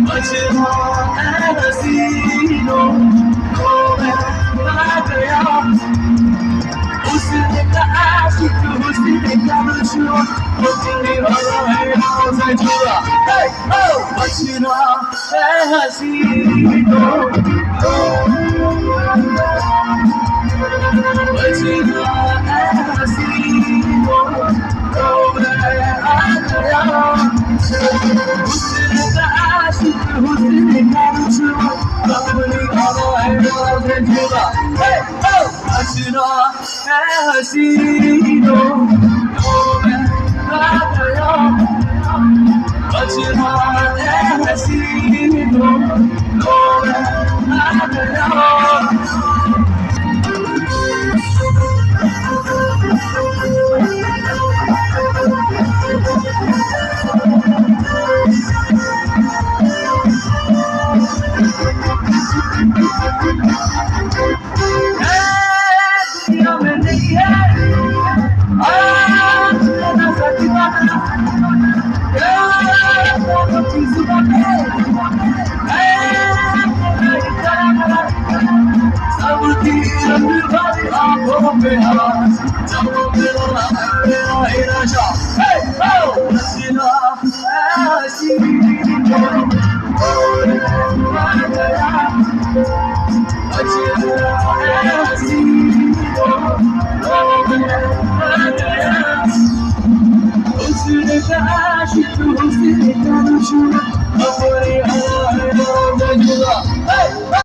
बचना है हसीनों को मैं पा गया उसने का आशिक उसने का दुश्मन उसने वाला है उसे छुआ बचना है हसीनों को बचना है हसीनों को मैं आ गया उसने का आशिक उसने का दुश्मन अपनी वाला है उसे छुआ बचना है हसीनों को मैं आ गया बचना है हसीनों को मैं आ गया दुनिया में नहीं है ना सच्ची बात चीज बात सबकी रंग भरी आंखों पे हाथ जब मेरा है नशा बचना है हसीनों को मैं आ गया बचना है